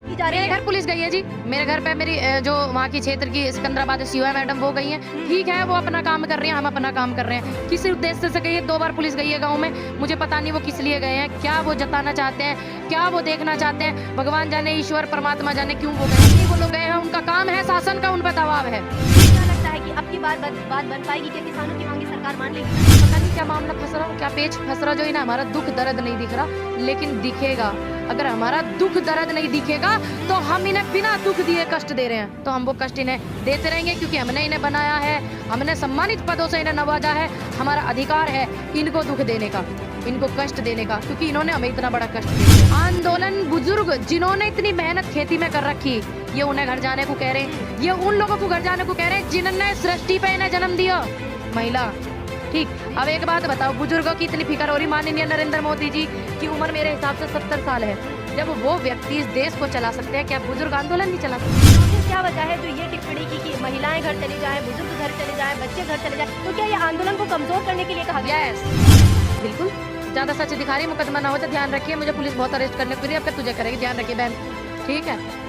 मेरे घर पुलिस गई है जी, मेरे घर पे मेरी जो वहाँ की क्षेत्र की सिकंदराबाद सीओ है मैडम, वो गई हैं। ठीक है, वो अपना काम कर रही हैं, हम अपना काम कर रहे हैं। किस उद्देश्य से गई है? 2 बार पुलिस गई है गांव में, मुझे पता नहीं वो किस लिए गए हैं, क्या वो जताना चाहते हैं, क्या वो देखना चाहते हैं, भगवान जाने, ईश्वर परमात्मा जाने क्यों वो गए। वो लोग गए हैं, उनका काम है, शासन का उन पर दबाव है। क्या लगता है कि अब की बात बन पाएगी? क्या किसानों की मांगे सरकार मान लेगी? पता नहीं क्या मामला फंस रहा हो, क्या पेच फंस रहा, जो है ना, हमारा दुख दर्द नहीं दिख रहा, लेकिन दिखेगा। अगर हमारा दुख दर्द नहीं दिखेगा तो हम इन्हें बिना दुख दिए कष्ट दे रहे हैं, तो हम वो कष्ट इन्हें देते रहेंगे, क्योंकि हमने इन्हें बनाया है, हमने सम्मानित पदों से इन्हें नवाजा है। हमारा अधिकार है इनको दुख देने का, इनको कष्ट देने का, क्योंकि इन्होंने हमें इतना बड़ा कष्ट दिया। आंदोलन बुजुर्ग जिन्होंने इतनी मेहनत खेती में कर रखी, ये उन्हें घर जाने को कह रहे हैं, ये उन लोगों को घर जाने को कह रहे हैं जिन्होंने सृष्टि पे इन्हें जन्म दिया, महिला। ठीक, अब एक बात बताओ, बुजुर्गों की इतनी फिक्र हो रही माननीय नरेंद्र मोदी जी की उम्र मेरे हिसाब से 70 साल है, जब वो व्यक्ति इस देश को चला सकते हैं, क्या बुजुर्ग आंदोलन नहीं चला सकते? तो क्या वजह है जो ये टिप्पणी की कि महिलाएं घर चली जाएं, बुजुर्ग घर चले जाएं, बच्चे घर चले जाएं, तो क्या ये आंदोलन को कमजोर करने के लिए कहा गया? यस, बिल्कुल। ज्यादा सच दिखा रही है, मुकदमा ना हो तो ध्यान रखिए, मुझे पुलिस बहुत अरेस्ट करने को रही है, अब तुझे करेगी, ध्यान रखिए बहन, ठीक है।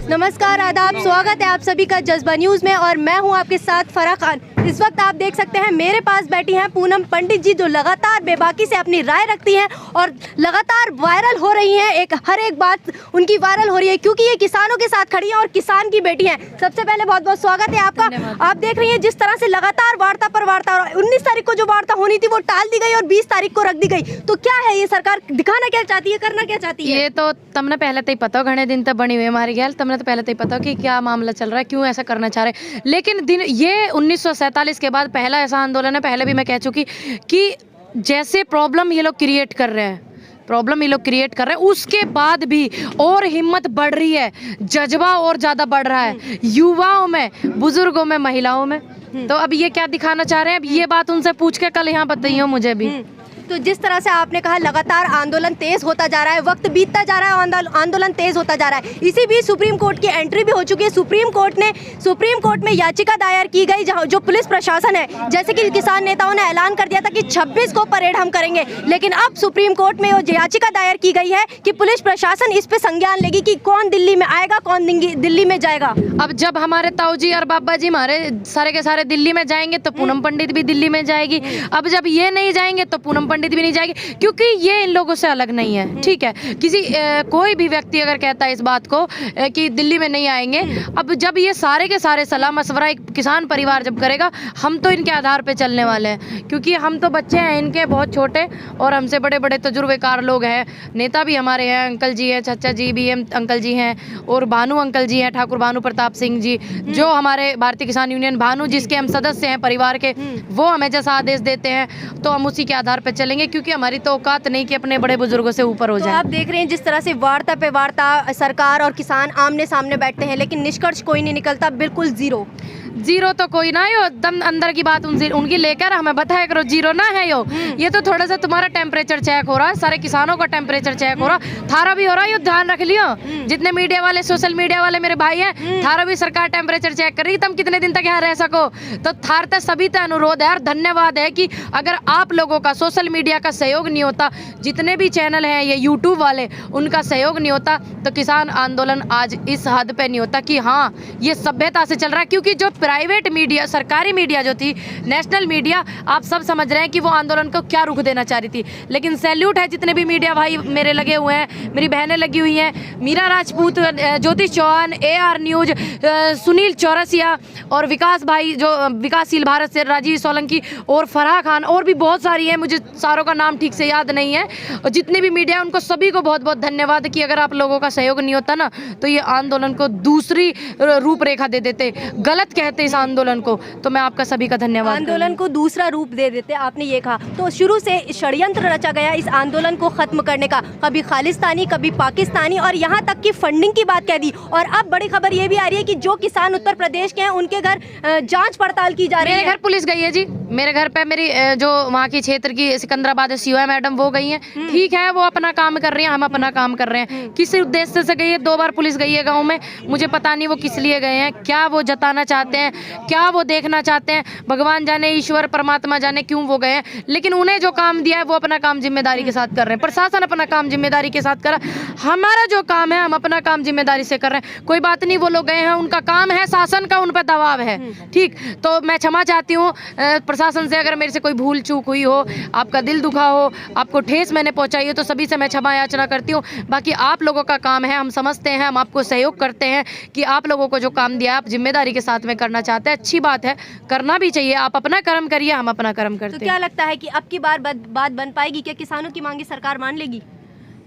नमस्कार, आदाब, स्वागत है आप सभी का जज्बा न्यूज़ में और मैं हूं आपके साथ फराह खान। इस वक्त आप देख सकते हैं मेरे पास बैठी हैं पूनम पंडित जी, जो लगातार बेबाकी से अपनी राय रखती हैं और लगातार वायरल हो रही हैं। हर एक बात उनकी वायरल हो रही है क्योंकि ये किसानों के साथ खड़ी हैं और किसान की बेटी हैं। सबसे पहले बहुत बहुत स्वागत है आपका। आप देख रही हैं जिस तरह से लगातार वार्ता पर वार्ता, 19 तारीख को जो वार्ता होनी थी वो टाल दी गई और 20 तारीख को रख दी गई, तो क्या है ये सरकार दिखाना क्या चाहती है, करना क्या चाहती है? ये तो तुमने पहले तो ही पता हो, घने दिन तक बनी हुई हमारी गैल, तुमने तो पहले तो ही पता हो कि क्या मामला चल रहा है, क्यों ऐसा करना चाह रहे हैं। लेकिन दिन ये 1947 के बाद पहला ऐसा आंदोलन है, पहले भी मैं कह चुकी कि जैसे प्रॉब्लम ये लोग क्रिएट कर रहे हैं, उसके बाद भी और हिम्मत बढ़ रही है, जज्बा और ज़्यादा बढ़ रहा है युवाओं में, बुजुर्गों में, महिलाओं में। तो अब ये क्या दिखाना चाह रहे हैं, अब ये बात उनसे पूछ के कल यहाँ बताइए मुझे भी। तो जिस तरह से आपने कहा लगातार आंदोलन तेज होता जा रहा है, वक्त बीतता जा रहा है, आंदोलन तेज होता जा रहा है, इसी बीच सुप्रीम कोर्ट की एंट्री भी हो चुकी है। सुप्रीम कोर्ट में याचिका दायर की गई, जहां जो पुलिस प्रशासन है, जैसे कि किसान नेताओं ने ऐलान कर दिया था कि 26 को परेड हम करेंगे, लेकिन अब सुप्रीम कोर्ट में याचिका दायर की गई है कि पुलिस प्रशासन इस पे संज्ञान लेगी कि कौन दिल्ली में आएगा, कौन दिल्ली में जाएगा। अब जब हमारे ताऊ जी और बाबा जी हमारे सारे के सारे दिल्ली में जाएंगे तो पूनम पंडित भी दिल्ली में जाएगी। अब जब ये नहीं जाएंगे तो पूनम पंडित भी नहीं जाएगी, क्योंकि ये इन लोगों से अलग नहीं है। ठीक है, कोई भी व्यक्ति अगर कहता है इस बात को कि दिल्ली में नहीं आएंगे, अब जब ये सारे के सारे सलाह मशवरा एक किसान परिवार जब करेगा, हम तो इनके आधार पे चलने वाले हैं, क्योंकि हम तो बच्चे हैं इनके बहुत छोटे, और हमसे बड़े बड़े तजुर्बेकार लोग हैं, नेता भी हमारे हैं, अंकल जी हैं, चाचा जी भी हैं, अंकल जी हैं, और भानु अंकल जी हैं, ठाकुर भानु प्रताप सिंह जी, जो हमारे भारतीय किसान यूनियन भानु जिसके हम सदस्य हैं परिवार के, वो हमें जैसा आदेश देते हैं तो हम उसी के आधार पर चलेंगे, क्योंकि हमारी तो औकात नहीं कि अपने बड़े बुजुर्गों से ऊपर हो जाए। तो आप देख रहे हैं जिस तरह से वार्ता पे वार्ता, सरकार और किसान आमने सामने बैठते हैं, लेकिन निष्कर्ष कोई नहीं निकलता, बिल्कुल जीरो तो कोई ना यो, दम अंदर की बात उनकी लेकर हमें बताया करो, जीरो ना है यो। ये तो थोड़ा सा तुम्हारा टेम्परेचर चेक हो रहा है, सारे किसानों का टेम्परेचर चेक हो रहा, थारा भी हो रहा है, यो ध्यान रख लियो। जितने मीडिया वाले, सोशल मीडिया वाले मेरे भाई हैं, थारा भी सरकार टेम्परेचर चेक कर रही, तुम कितने दिन तक यहाँ रह सको। तो थार तक सभी का अनुरोध है और धन्यवाद है कि अगर आप लोगों का, सोशल मीडिया का सहयोग नहीं होता, जितने भी चैनल हैं ये यूट्यूब वाले, उनका सहयोग नहीं होता, तो किसान आंदोलन आज इस हद पे नहीं होता कि हाँ ये सभ्यता से चल रहा है। क्योंकि जो प्राइवेट मीडिया, सरकारी मीडिया जो थी, नेशनल मीडिया, आप सब समझ रहे हैं कि वो आंदोलन को क्या रुख देना चाह रही थी। लेकिन सैल्यूट है जितने भी मीडिया भाई मेरे लगे हुए हैं, मेरी बहनें लगी हुई हैं, मीरा राजपूत, ज्योतिष चौहान, AR न्यूज, सुनील चौरसिया, और विकास भाई जो विकासशील भारत से राजीव सोलंकी, और फराह खान, और भी बहुत सारी हैं, मुझे सारों का नाम ठीक से याद नहीं है। और जितने भी मीडिया, उनको सभी को बहुत बहुत धन्यवाद कि अगर आप लोगों का सहयोग नहीं होता ना, तो ये आंदोलन को दूसरी रूपरेखा दे देते, गलत कहते इस आंदोलन को। तो मैं आपका सभी का धन्यवाद। आंदोलन को दूसरा रूप दे देते, आपने ये कहा। तो शुरू से षड्यंत्र रचा गया इस आंदोलन को खत्म करने का, कभी खालिस्तानी, कभी पाकिस्तानी, और यहाँ तक कि फंडिंग की बात कह दी। और अब बड़ी खबर ये भी आ रही है कि जो किसान उत्तर प्रदेश के हैं उनके घर जांच पड़ताल की जा रही है। मेरे घर पुलिस गई है जी, मेरे घर पे मेरी जो वहाँ की क्षेत्र की सिकंदराबाद सीओ है मैडम, वो गई हैं। ठीक है, वो अपना काम कर रही हैं, हम अपना काम कर रहे हैं। किस उद्देश्य से गई है? 2 बार पुलिस गई है गांव में, मुझे पता नहीं वो किस लिए गए हैं, क्या वो जताना चाहते हैं, क्या वो देखना चाहते हैं, भगवान जाने, ईश्वर परमात्मा जाने क्यों वो गए हैं। लेकिन उन्हें जो काम दिया है वो अपना काम जिम्मेदारी के साथ कर रहे हैं। प्रशासन अपना काम जिम्मेदारी के साथ कर रहा है, हमारा जो काम है हम अपना काम जिम्मेदारी से कर रहे हैं। कोई बात नहीं, वो लोग गए हैं, उनका काम है, शासन का उन पर दबाव है। ठीक, तो मैं क्षमा चाहती हूँ प्रशासन से, अगर मेरे से कोई भूल चूक हुई हो, आपका दिल दुखा हो, आपको ठेस मैंने पहुंचाई हो, तो सभी से मैं क्षमा याचना करती हूँ। बाकी आप लोगों का काम है, हम समझते हैं, हम आपको सहयोग करते हैं कि आप लोगों को जो काम दिया आप जिम्मेदारी के साथ में करना चाहते हैं, अच्छी बात है, करना भी चाहिए। आप अपना कर्म करिए, हम अपना कर्म करते हैं। तो क्या लगता है कि अब की बार बात बन पाएगी? क्या किसानों की मांगे सरकार मान लेगी?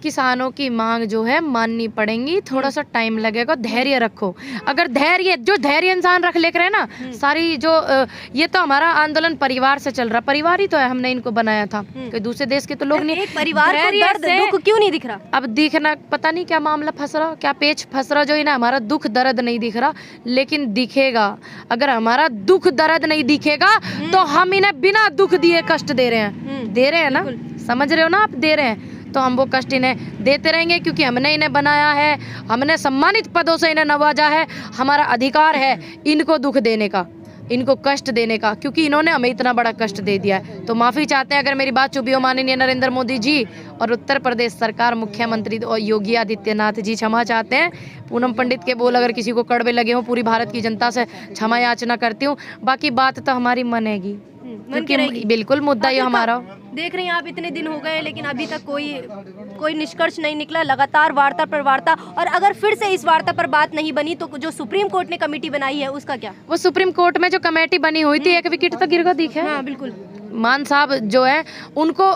किसानों की मांग जो है माननी पड़ेंगी, थोड़ा सा टाइम लगेगा, धैर्य रखो। अगर धैर्य इंसान रख लेकर है ना, सारी जो ये तो हमारा आंदोलन परिवार से चल रहा, परिवार ही तो है, हमने इनको बनाया था, कोई दूसरे देश के तो लोग नहीं। एक परिवार को दर्द दुख क्यों नहीं दिख रहा? अब दिखना पता नहीं क्या मामला फंस रहा, क्या पेच फंस रहा, जो है ना, हमारा दुख दर्द नहीं दिख रहा, लेकिन दिखेगा। अगर हमारा दुख दर्द नहीं दिखेगा तो हम इन्हें बिना दुख दिए कष्ट दे रहे हैं ना, समझ रहे हो ना आप, दे रहे हैं, तो हम वो कष्ट इन्हें देते रहेंगे, क्योंकि हमने इन्हें बनाया है, हमने सम्मानित पदों से इन्हें नवाजा है, हमारा अधिकार है इनको दुख देने का, इनको कष्ट देने का, क्योंकि इन्होंने हमें इतना बड़ा कष्ट दे दिया है। तो माफ़ी चाहते हैं अगर मेरी बात चुभी हो माननीय नरेंद्र मोदी जी और उत्तर प्रदेश सरकार, मुख्यमंत्री और योगी आदित्यनाथ जी, क्षमा चाहते हैं। पूनम पंडित के बोल अगर किसी को कड़वे लगे हों, पूरी भारत की जनता से क्षमा याचना करती हूँ। बाकी बात तो हमारी मनेगी, क्योंकि बिल्कुल मुद्दा ये हमारा। देख रही हैं आप, इतने दिन हो गए लेकिन अभी तक कोई निष्कर्ष नहीं निकला, लगातार वार्ता पर वार्ता। और अगर फिर से इस वार्ता पर बात नहीं बनी तो जो सुप्रीम कोर्ट ने कमेटी बनाई है उसका क्या? वो सुप्रीम कोर्ट में जो कमेटी बनी हुई थी, एक विकेट तो गिर गया, दिखे। हाँ बिल्कुल, मान साहब जो है उनको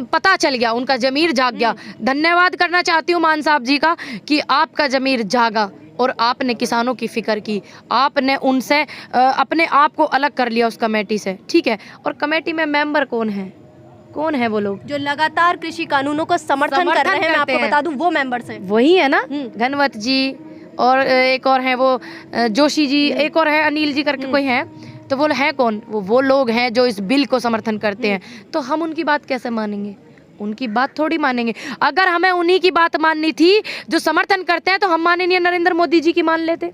पता चल गया, उनका जमीर जाग गया। धन्यवाद करना चाहती हूँ मान साहब जी का कि आपका जमीर जागा और आपने किसानों की फिक्र की, आपने उनसे अपने आप को अलग कर लिया उस कमेटी से, ठीक है। और कमेटी में मेंबर कौन है वो लोग जो लगातार कृषि कानूनों को समर्थन कर रहे हैं। मैं आपको बता दूं वो मेंबर्स हैं, वही है ना, घनवत जी और एक और है वो जोशी जी, एक और है अनिल जी करके कोई है, तो वो है कौन? वो लोग हैं जो इस बिल को समर्थन करते हैं। तो हम उनकी बात कैसे मानेंगे? उनकी बात थोड़ी मानेंगे। अगर हमें उन्हीं की बात माननी थी जो समर्थन करते हैं, तो हम माननीय नरेंद्र मोदी जी की मान लेते।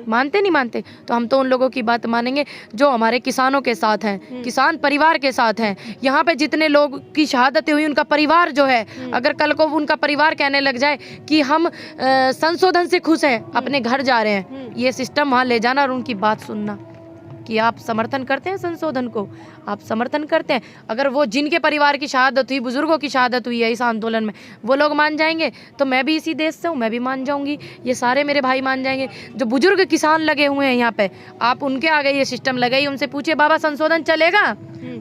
मानते नहीं मानते, तो हम तो उन लोगों की बात मानेंगे जो हमारे किसानों के साथ हैं, किसान परिवार के साथ हैं। यहाँ पे जितने लोग की शहादतें हुई, उनका परिवार जो है, अगर कल को उनका परिवार कहने लग जाए कि हम संशोधन से खुश हैं, अपने घर जा रहे हैं, ये सिस्टम वहाँ ले जाना और उनकी बात सुनना कि आप समर्थन करते हैं संशोधन को, आप समर्थन करते हैं। अगर वो जिनके परिवार की शहादत हुई, बुजुर्गों की शहादत हुई है इस आंदोलन में, वो लोग मान जाएंगे, तो मैं भी इसी देश से हूँ, मैं भी मान जाऊंगी, ये सारे मेरे भाई मान जाएंगे। जो बुजुर्ग किसान लगे हुए हैं यहाँ पे, आप उनके आगे ये सिस्टम लगाइए, उनसे पूछिए बाबा संशोधन चलेगा?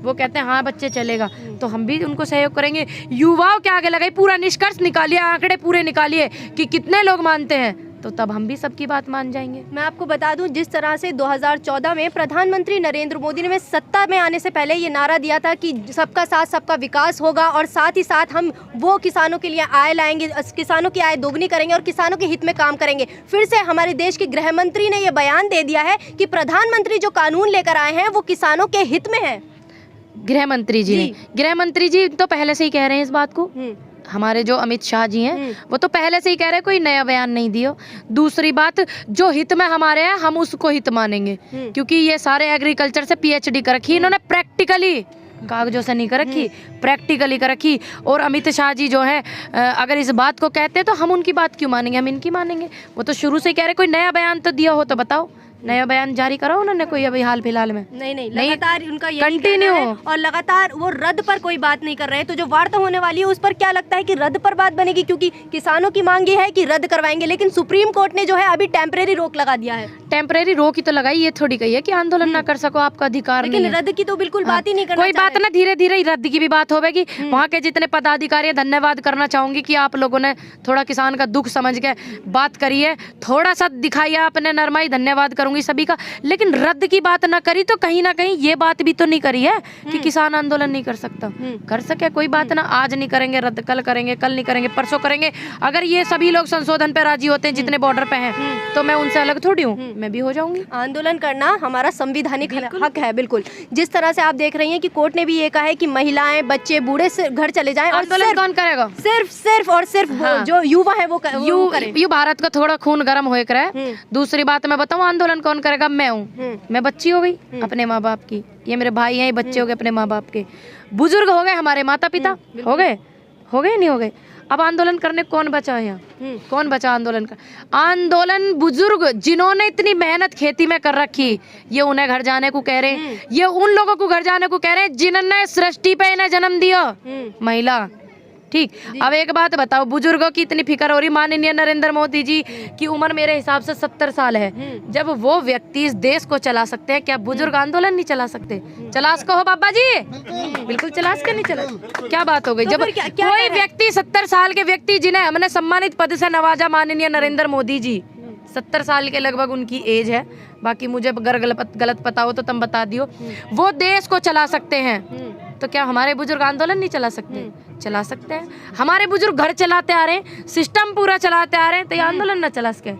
वो कहते हैं हाँ बच्चे चलेगा, तो हम भी उनको सहयोग करेंगे। युवाओं के आगे लगाइए, पूरा निष्कर्ष निकालिए, आंकड़े पूरे निकालिए कि कितने लोग मानते हैं, तो तब हम भी सबकी बात मान जाएंगे। मैं आपको बता दूं, जिस तरह से 2014 में प्रधानमंत्री नरेंद्र मोदी ने सत्ता में आने से पहले ये नारा दिया था कि सबका साथ सबका विकास होगा और साथ ही साथ हम वो किसानों के लिए आय लाएंगे, किसानों की आय दोगुनी करेंगे और किसानों के हित में काम करेंगे। फिर से हमारे देश के गृह मंत्री ने यह बयान दे दिया है कि प्रधानमंत्री जो कानून लेकर आए हैं वो किसानों के हित में है। गृह मंत्री जी तो पहले से ही कह रहे हैं इस बात को। हमारे जो अमित शाह जी हैं वो तो पहले से ही कह रहे हैं, कोई नया बयान नहीं दियो। दूसरी बात, जो हित में हमारे हैं हम उसको हित मानेंगे, क्योंकि ये सारे एग्रीकल्चर से PhD कर रखी इन्होंने, प्रैक्टिकली कागजों से नहीं कर रखी, प्रैक्टिकली कर रखी। और अमित शाह जी जो है अगर इस बात को कहते हैं तो हम उनकी बात क्यों मानेंगे, हम इनकी मानेंगे। वो तो शुरू से कह रहे कोई नया बयान तो दिया हो तो बताओ, नया बयान जारी करा उन्होंने कोई अभी हाल फिलहाल में? नहीं, लगातार उनका यही कंटिन्यू और लगातार वो रद्द पर कोई बात नहीं कर रहे हैं। तो जो वार्ता होने वाली है उस पर क्या लगता है कि रद्द पर बात बनेगी? क्योंकि किसानों की मांग ये है कि रद्द करवाएंगे, लेकिन सुप्रीम कोर्ट ने जो है अभी टेम्परेरी रोक लगा दिया है। टेम्परेरी रोक ही तो लगाई, ये थोड़ी कही है कि आंदोलन ना कर सको, आपका अधिकार नहीं है। लेकिन रद्द की तो बिल्कुल बात ही नहीं करना, कोई बात ना, धीरे धीरे रद्द की भी बात होगी। वहाँ के जितने पदाधिकारी, धन्यवाद करना चाहूंगी कि आप लोगों ने थोड़ा किसान का दुख समझ के बात करी है, थोड़ा सा दिखाइए आपने नरमाई, धन्यवाद करूंगी। चाहूंगी सभी का, लेकिन रद्द की बात ना करी तो कहीं ना कहीं ये बात भी तो नहीं करी है कि किसान आंदोलन नहीं कर सकता। कर सके कोई बात ना, आज नहीं करेंगे रद्द, कल करेंगे, कल नहीं करेंगे, परसों करेंगे। अगर ये सभी लोग संशोधन पे राजी होते हैं जितने बॉर्डर पे हैं, तो मैं उनसे अलग थोड़ी हूँ, मैं भी हो जाऊंगी। आंदोलन करना हमारा संवैधानिक हक है। बिल्कुल, जिस तरह से आप देख रही हैं कि कोर्ट ने भी ये कहा है कि महिलाएं, बच्चे, बूढ़े घर चले जाएं, और आंदोलन कौन करेगा? सिर्फ और सिर्फ जो युवा है वो करें। यू भारत का थोड़ा खून गर्म हो रहा है। दूसरी बात मैं बताऊं, आंदोलन कौन करेगा? मैं हूँ। मैं बच्ची हो गई अपने माँ बाप की, ये मेरे भाई हैं, ये बच्चे हो गए अपने माँ बाप के, बुजुर्ग हो गए हमारे माता पिता, हो गए नहीं हो गए। अब आंदोलन करने कौन बचा है यहाँ? कौन बचा आंदोलन का? आंदोलन बुजुर्ग जिन्होंने इतनी मेहनत खेती में कर रखी, ये उन्हें घर जाने को कह रहे हैं। ये उन लोगों को घर जाने को कह रहे हैं जिन्होंने सृष्टि पे इन्हें जन्म दिया, महिला। ठीक, अब एक बात बताओ, बुजुर्गों की इतनी फिक्र हो रही, माननीय नरेंद्र मोदी जी की उम्र मेरे हिसाब से 70 साल है। जब वो व्यक्ति इस देश को चला सकते हैं, क्या बुजुर्ग आंदोलन नहीं चला सकते? चला सको हो बाबा जी? बिल्कुल चला सके, नहीं चला। क्या बात हो गई? जब कोई व्यक्ति 70 साल के व्यक्ति जिन्हें हमने सम्मानित पद से नवाजा, माननीय नरेंद्र मोदी जी, 70 साल के लगभग उनकी एज है, बाकी मुझे अगर गलत पता हो तो तुम बता दियो, वो देश को चला सकते हैं, तो क्या हमारे बुजुर्ग आंदोलन नहीं चला सकते? चला सकते हैं। हमारे बुजुर्ग घर चलाते आ रहे हैं, सिस्टम पूरा चलाते आ रहे हैं, तो ये आंदोलन ना चला सके?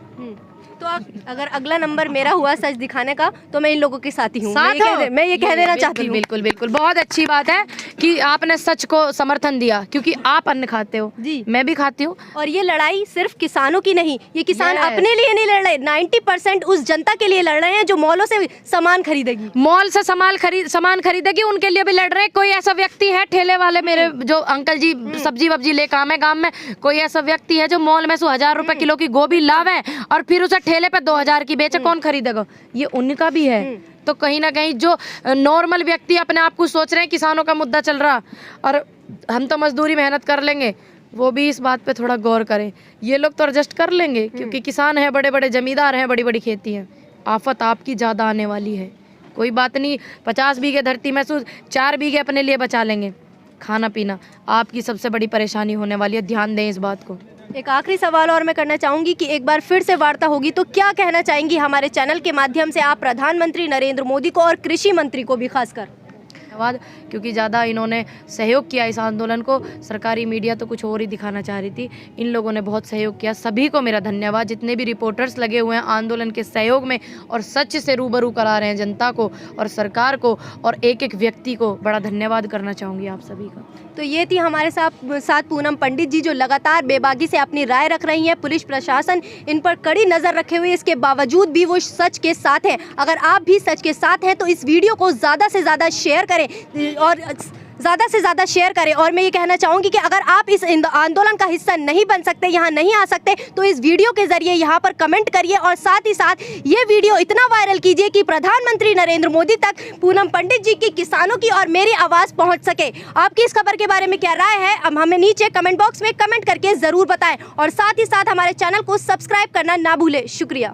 तो अगर अगला नंबर मेरा हुआ सच दिखाने का, तो मैं इन लोगों के साथ ही हूँ। मैं ये कह देना चाहती हूँ। बिल्कुल बिल्कुल, बहुत अच्छी बात है कि आपने सच को समर्थन दिया, क्योंकि आप अन्न खाते हो जी, मैं भी खाती हूँ। और ये लड़ाई सिर्फ किसानों की नहीं, ये किसान अपने लिए नहीं लड़ रहे, 90% उस जनता के लिए लड़ रहे हैं जो मॉलों से सामान खरीदेगी, मॉल से सामान खरीदेगी, उनके लिए भी लड़ रहे हैं। कोई ऐसा व्यक्ति है, ठेले वाले मेरे जो अंकल जी सब्जी वब्जी ले काम है गाँव में, कोई ऐसा व्यक्ति है जो मॉल में 1000 रुपए किलो की गोभी लावे और फिर उसे ठेले पे 2000 की बेचे? कौन खरीदेगा? ये उनका भी है। तो कहीं ना कहीं जो नॉर्मल व्यक्ति अपने आप को सोच रहे हैं किसानों का मुद्दा चल रहा और हम तो मजदूरी मेहनत कर लेंगे, वो भी इस बात पे थोड़ा गौर करें। ये लोग तो एडजस्ट कर लेंगे क्योंकि किसान है, बड़े बड़े जमींदार हैं, बड़ी बड़ी खेती है। आफत आपकी ज़्यादा आने वाली है। कोई बात नहीं, 50 बीघे धरती में 4 बीघे अपने लिए बचा लेंगे। खाना पीना आपकी सबसे बड़ी परेशानी होने वाली है, ध्यान दें इस बात को। एक आखिरी सवाल और मैं करना चाहूंगी कि एक बार फिर से वार्ता होगी तो क्या कहना चाहेंगी हमारे चैनल के माध्यम से आप प्रधानमंत्री नरेंद्र मोदी को और कृषि मंत्री को भी खासकर? धन्यवाद, क्योंकि ज़्यादा इन्होंने सहयोग किया इस आंदोलन को। सरकारी मीडिया तो कुछ और ही दिखाना चाह रही थी, इन लोगों ने बहुत सहयोग किया। सभी को मेरा धन्यवाद, जितने भी रिपोर्टर्स लगे हुए हैं आंदोलन के सहयोग में और सच से रूबरू करा रहे हैं जनता को और सरकार को, और एक एक व्यक्ति को बड़ा धन्यवाद करना चाहूँगी आप सभी का। तो ये थी हमारे साथ पूनम पंडित जी, जो लगातार बेबाकी से अपनी राय रख रही हैं। पुलिस प्रशासन इन पर कड़ी नज़र रखे हुए, इसके बावजूद भी वो सच के साथ हैं। अगर आप भी सच के साथ हैं तो इस वीडियो को ज़्यादा से ज़्यादा शेयर करें और ज़्यादा से ज़्यादा शेयर करें। और मैं ये कहना चाहूँगी कि अगर आप इस आंदोलन का हिस्सा नहीं बन सकते, यहाँ नहीं आ सकते, तो इस वीडियो के ज़रिए यहाँ पर कमेंट करिए और साथ ही साथ ये वीडियो इतना वायरल कीजिए कि प्रधानमंत्री नरेंद्र मोदी तक पूनम पंडित जी की, किसानों की और मेरी आवाज़ पहुँच सके। आपकी इस खबर के बारे में क्या राय है, अब हमें नीचे कमेंट बॉक्स में कमेंट करके ज़रूर बताएं और साथ ही साथ हमारे चैनल को सब्सक्राइब करना ना भूलें। शुक्रिया।